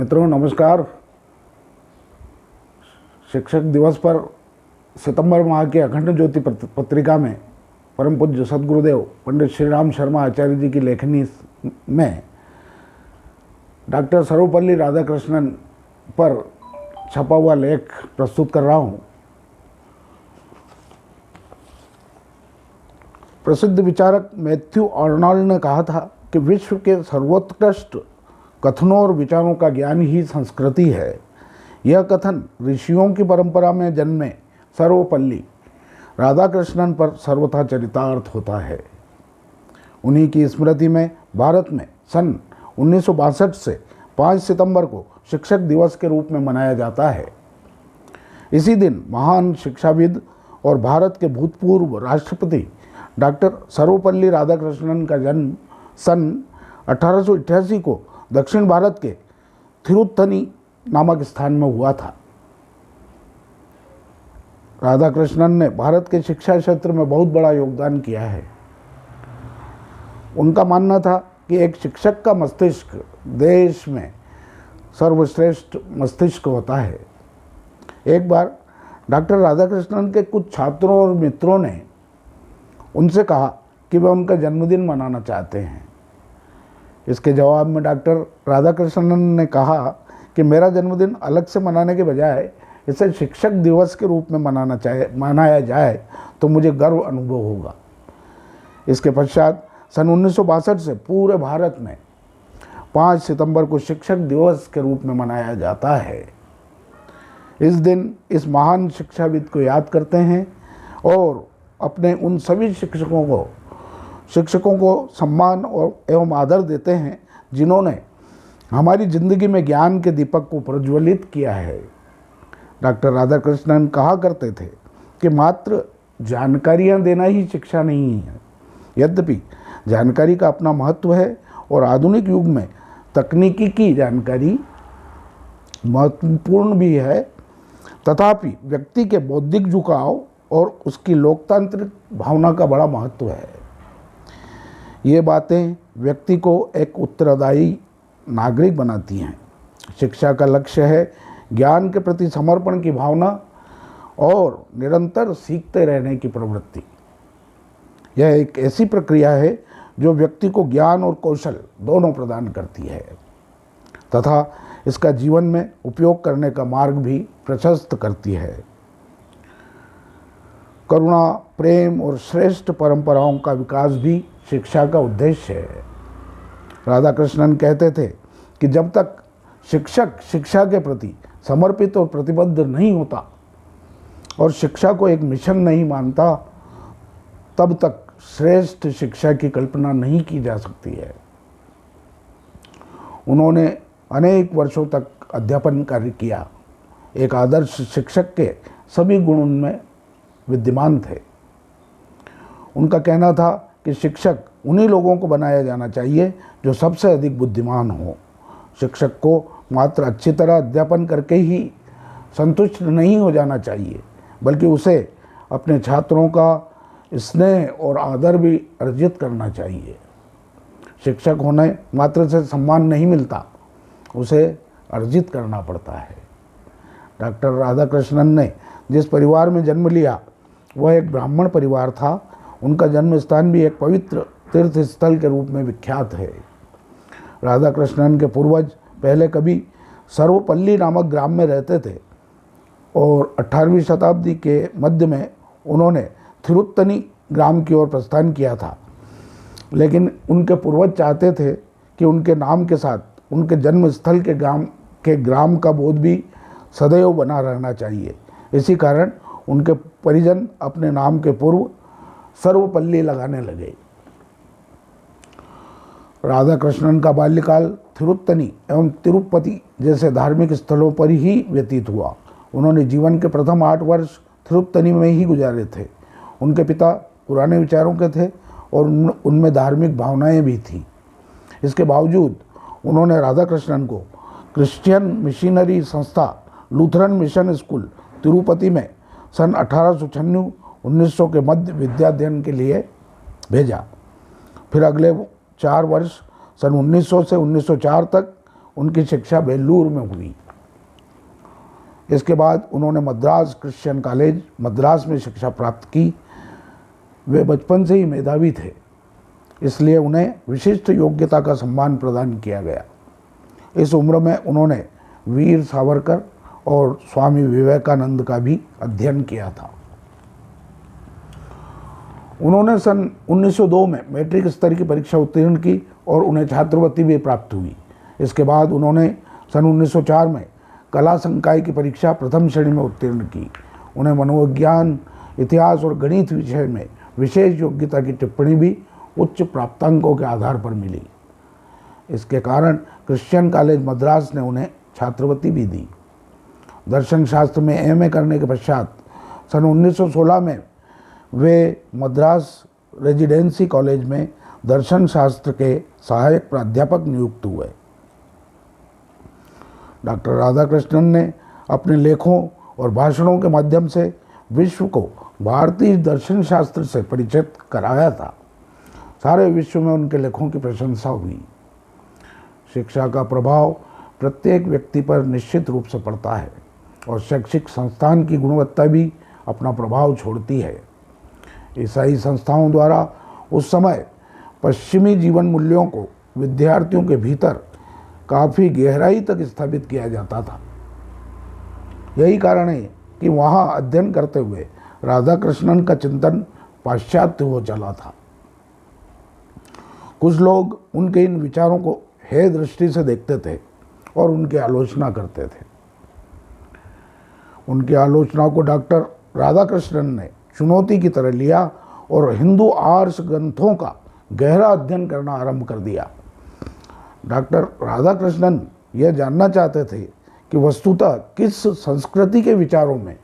मित्रों नमस्कार। शिक्षक दिवस पर सितंबर माह की अखंड ज्योति पत्रिका में परम पूज्य सद्गुरुदेव पंडित श्री राम शर्मा आचार्य जी की लेखनी में डॉक्टर सर्वपल्ली राधाकृष्णन पर छपा हुआ लेख प्रस्तुत कर रहा हूँ। प्रसिद्ध विचारक मैथ्यू आर्नल्ड ने कहा था कि विश्व के सर्वोत्कृष्ट कथनों और विचारों का ज्ञान ही संस्कृति है। यह कथन ऋषियों की परंपरा में जन्मे सर्वपल्ली राधाकृष्णन पर सर्वथा चरितार्थ होता है। उन्हीं की स्मृति में भारत में सन 1962 से 5 सितंबर को शिक्षक दिवस के रूप में मनाया जाता है। इसी दिन महान शिक्षाविद और भारत के भूतपूर्व राष्ट्रपति डॉक्टर सर्वपल्ली राधाकृष्णन का जन्म सन 1888 को दक्षिण भारत के थिरुत्तनी नामक स्थान में हुआ था। राधाकृष्णन ने भारत के शिक्षा क्षेत्र में बहुत बड़ा योगदान किया है। उनका मानना था कि एक शिक्षक का मस्तिष्क देश में सर्वश्रेष्ठ मस्तिष्क होता है। एक बार डॉक्टर राधाकृष्णन के कुछ छात्रों और मित्रों ने उनसे कहा कि वे उनका जन्मदिन मनाना चाहते हैं। इसके जवाब में डॉक्टर राधाकृष्णन ने कहा कि मेरा जन्मदिन अलग से मनाने के बजाय इसे शिक्षक दिवस के रूप में मनाया जाए तो मुझे गर्व अनुभव होगा। इसके पश्चात सन 1962 से पूरे भारत में 5 सितंबर को शिक्षक दिवस के रूप में मनाया जाता है। इस दिन इस महान शिक्षाविद को याद करते हैं और अपने उन सभी शिक्षकों को सम्मान और एवं आदर देते हैं जिन्होंने हमारी ज़िंदगी में ज्ञान के दीपक को प्रज्वलित किया है। डॉक्टर राधाकृष्णन कहा करते थे कि मात्र जानकारियाँ देना ही शिक्षा नहीं है। यद्यपि जानकारी का अपना महत्व है और आधुनिक युग में तकनीकी की जानकारी महत्वपूर्ण भी है, तथापि व्यक्ति के बौद्धिक झुकाव और उसकी लोकतांत्रिक भावना का बड़ा महत्व है। ये बातें व्यक्ति को एक उत्तरदायी नागरिक बनाती हैं। शिक्षा का लक्ष्य है ज्ञान के प्रति समर्पण की भावना और निरंतर सीखते रहने की प्रवृत्ति। यह एक ऐसी प्रक्रिया है जो व्यक्ति को ज्ञान और कौशल दोनों प्रदान करती है तथा इसका जीवन में उपयोग करने का मार्ग भी प्रशस्त करती है। करुणा, प्रेम और श्रेष्ठ परंपराओं का विकास भी शिक्षा का उद्देश्य है। राधाकृष्णन कहते थे कि जब तक शिक्षक शिक्षा के प्रति समर्पित और प्रतिबद्ध नहीं होता और शिक्षा को एक मिशन नहीं मानता, तब तक श्रेष्ठ शिक्षा की कल्पना नहीं की जा सकती है। उन्होंने अनेक वर्षों तक अध्यापन कार्य किया। एक आदर्श शिक्षक के सभी गुण उनमें विद्यमान थे। उनका कहना था कि शिक्षक उन्हीं लोगों को बनाया जाना चाहिए जो सबसे अधिक बुद्धिमान हो। शिक्षक को मात्र अच्छी तरह अध्यापन करके ही संतुष्ट नहीं हो जाना चाहिए, बल्कि उसे अपने छात्रों का स्नेह और आदर भी अर्जित करना चाहिए। शिक्षक होने मात्र से सम्मान नहीं मिलता, उसे अर्जित करना पड़ता है। डॉक्टर राधाकृष्णन ने जिस परिवार में जन्म लिया वह एक ब्राह्मण परिवार था। उनका जन्म स्थान भी एक पवित्र तीर्थ स्थल के रूप में विख्यात है। राधाकृष्णन के पूर्वज पहले कभी सर्वपल्ली नामक ग्राम में रहते थे और 18वीं शताब्दी के मध्य में उन्होंने थिरुत्तनी ग्राम की ओर प्रस्थान किया था। लेकिन उनके पूर्वज चाहते थे कि उनके नाम के साथ उनके जन्म स्थल के ग्राम का बोध भी सदैव बना रहना चाहिए। इसी कारण उनके परिजन अपने नाम के पूर्व सर्वपल्ली लगाने लगे। राधाकृष्णन का बाल्यकाल थिरुत्तनी एवं तिरुपति जैसे धार्मिक स्थलों पर ही व्यतीत हुआ। उन्होंने जीवन के प्रथम 8 वर्ष थिरुत्तनी में ही गुजारे थे। उनके पिता पुराने विचारों के थे और उनमें धार्मिक भावनाएं भी थीं। इसके बावजूद उन्होंने राधाकृष्णन को क्रिश्चियन मिशनरी संस्था लूथरन मिशन स्कूल तिरुपति में सन 1896-1900 के मध्य विद्याध्ययन के लिए भेजा। फिर अगले 4 वर्ष सन 1900 से 1904 तक उनकी शिक्षा बेलूर में हुई। इसके बाद उन्होंने मद्रास क्रिश्चियन कॉलेज मद्रास में शिक्षा प्राप्त की। वे बचपन से ही मेधावी थे, इसलिए उन्हें विशिष्ट योग्यता का सम्मान प्रदान किया गया। इस उम्र में उन्होंने वीर सावरकर और स्वामी विवेकानंद का भी अध्ययन किया था। उन्होंने सन 1902 में मैट्रिक स्तर की परीक्षा उत्तीर्ण की और उन्हें छात्रवृत्ति भी प्राप्त हुई। इसके बाद उन्होंने सन 1904 में कला संकाय की परीक्षा प्रथम श्रेणी में उत्तीर्ण की। उन्हें मनोविज्ञान, इतिहास और गणित विषय में विशेष योग्यता की टिप्पणी भी उच्च प्राप्तांकों के आधार पर मिली। इसके कारण क्रिश्चियन कॉलेज मद्रास ने उन्हें छात्रवृत्ति भी दी। दर्शन शास्त्र में एमए करने के पश्चात सन 1916 में वे मद्रास रेजिडेंसी कॉलेज में दर्शन शास्त्र के सहायक प्राध्यापक नियुक्त हुए। डॉक्टर राधाकृष्णन ने अपने लेखों और भाषणों के माध्यम से विश्व को भारतीय दर्शन शास्त्र से परिचित कराया था। सारे विश्व में उनके लेखों की प्रशंसा हुई। शिक्षा का प्रभाव प्रत्येक व्यक्ति पर निश्चित रूप से पड़ता है और शैक्षिक संस्थान की गुणवत्ता भी अपना प्रभाव छोड़ती है। ईसाई संस्थाओं द्वारा उस समय पश्चिमी जीवन मूल्यों को विद्यार्थियों के भीतर काफ़ी गहराई तक स्थापित किया जाता था। यही कारण है कि वहाँ अध्ययन करते हुए राधाकृष्णन का चिंतन पाश्चात्य हो चला था। कुछ लोग उनके इन विचारों को हेय दृष्टि से देखते थे और उनकी आलोचना करते थे। उनकी आलोचना को डॉक्टर राधाकृष्णन ने चुनौती की तरह लिया और हिंदू आर्ष ग्रंथों का गहरा अध्ययन करना आरंभ कर दिया। डॉक्टर राधाकृष्णन यह जानना चाहते थे कि वस्तुतः किस संस्कृति के विचारों में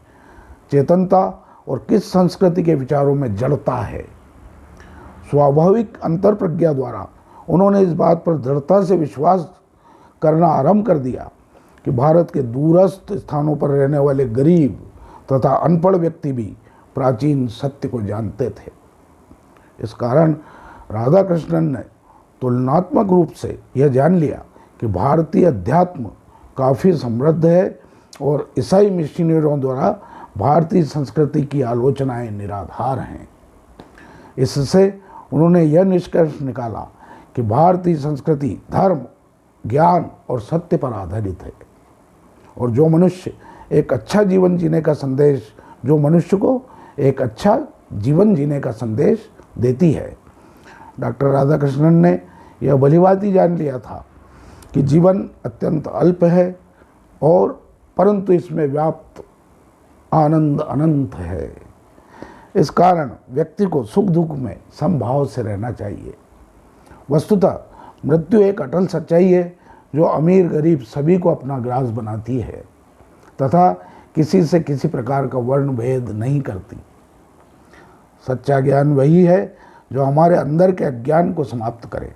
चेतनता और किस संस्कृति के विचारों में जड़ता है। स्वाभाविक अंतर्प्रज्ञा द्वारा उन्होंने इस बात पर दृढ़ता से विश्वास करना आरंभ कर दिया कि भारत के दूरस्थ स्थानों पर रहने वाले गरीब तथा अनपढ़ व्यक्ति भी प्राचीन सत्य को जानते थे। इस कारण राधाकृष्णन ने तुलनात्मक रूप से यह जान लिया कि भारतीय अध्यात्म काफ़ी समृद्ध है और ईसाई मिशनरियों द्वारा भारतीय संस्कृति की आलोचनाएं निराधार हैं। इससे उन्होंने यह निष्कर्ष निकाला कि भारतीय संस्कृति धर्म, ज्ञान और सत्य पर आधारित है और जो मनुष्य को एक अच्छा जीवन जीने का संदेश देती है। डॉक्टर राधाकृष्णन ने यह भलीभांति जान लिया था कि जीवन अत्यंत अल्प है और परंतु इसमें व्याप्त आनंद अनंत है। इस कारण व्यक्ति को सुख दुख में समभाव से रहना चाहिए। वस्तुतः मृत्यु एक अटल सच्चाई है जो अमीर गरीब सभी को अपना ग्रास बनाती है तथा किसी से किसी प्रकार का वर्ण भेद नहीं करती। सच्चा ज्ञान वही है जो हमारे अंदर के अज्ञान को समाप्त करे।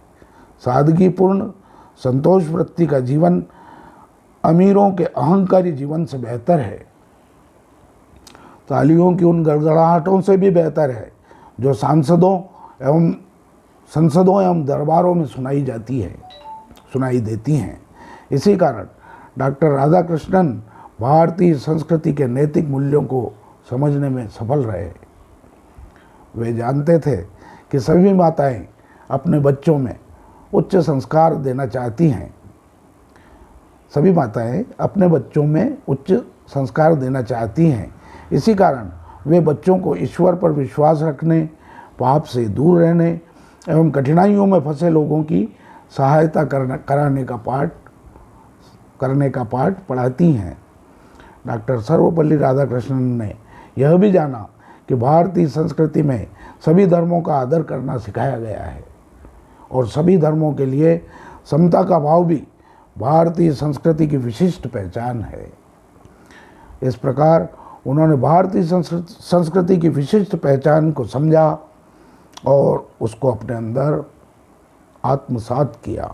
सादगीपूर्ण संतोष वृत्ति का जीवन अमीरों के अहंकारी जीवन से बेहतर है। तालियों की उन गड़गड़ाहटों से भी बेहतर है जो संसदों एवं दरबारों में सुनाई देती हैं। इसी कारण डॉक्टर राधाकृष्णन भारतीय संस्कृति के नैतिक मूल्यों को समझने में सफल रहे। वे जानते थे कि सभी माताएं अपने बच्चों में उच्च संस्कार देना चाहती हैं। इसी कारण वे बच्चों को ईश्वर पर विश्वास रखने, पाप से दूर रहने एवं कठिनाइयों में फंसे लोगों की सहायता करने का पाठ पढ़ाती हैं। डॉक्टर सर्वपल्ली राधाकृष्णन ने यह भी जाना कि भारतीय संस्कृति में सभी धर्मों का आदर करना सिखाया गया है और सभी धर्मों के लिए समता का भाव भी भारतीय संस्कृति की विशिष्ट पहचान है। इस प्रकार उन्होंने भारतीय संस्कृति की विशिष्ट पहचान को समझा और उसको अपने अंदर आत्मसात किया।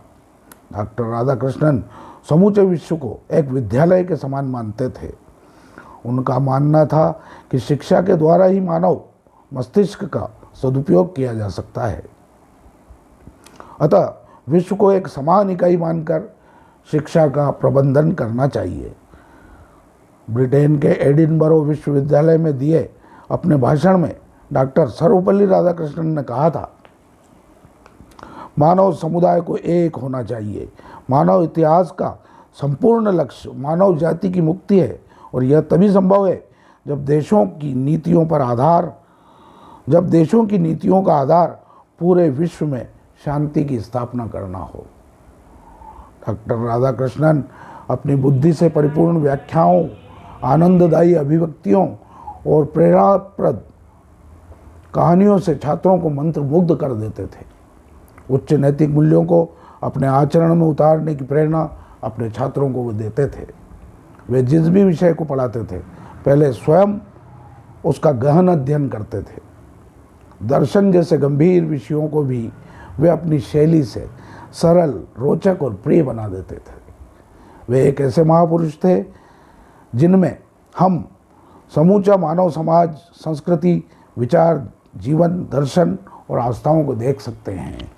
डॉक्टर राधाकृष्णन समूचे विश्व को एक विद्यालय के समान मानते थे। उनका मानना था कि शिक्षा के द्वारा ही मानव मस्तिष्क का सदुपयोग किया जा सकता है। अतः विश्व को एक समान इकाई मानकर शिक्षा का प्रबंधन करना चाहिए। ब्रिटेन के एडिनबरो विश्वविद्यालय में दिए अपने भाषण में डॉक्टर सर्वपल्ली राधाकृष्णन ने कहा था, मानव समुदाय को एक होना चाहिए। मानव इतिहास का संपूर्ण लक्ष्य मानव जाति की मुक्ति है और यह तभी संभव है जब देशों की नीतियों का आधार पूरे विश्व में शांति की स्थापना करना हो। डॉक्टर राधाकृष्णन अपनी बुद्धि से परिपूर्ण व्याख्याओं, आनंददायी अभिव्यक्तियों और प्रेरणाप्रद कहानियों से छात्रों को मंत्रमुग्ध कर देते थे। उच्च नैतिक मूल्यों को अपने आचरण में उतारने की प्रेरणा अपने छात्रों को वो देते थे। वे जिस भी विषय को पढ़ाते थे पहले स्वयं उसका गहन अध्ययन करते थे। दर्शन जैसे गंभीर विषयों को भी वे अपनी शैली से सरल, रोचक और प्रिय बना देते थे। वे एक ऐसे महापुरुष थे जिनमें हम समूचा मानव समाज, संस्कृति, विचार, जीवन, दर्शन और आस्थाओं को देख सकते हैं।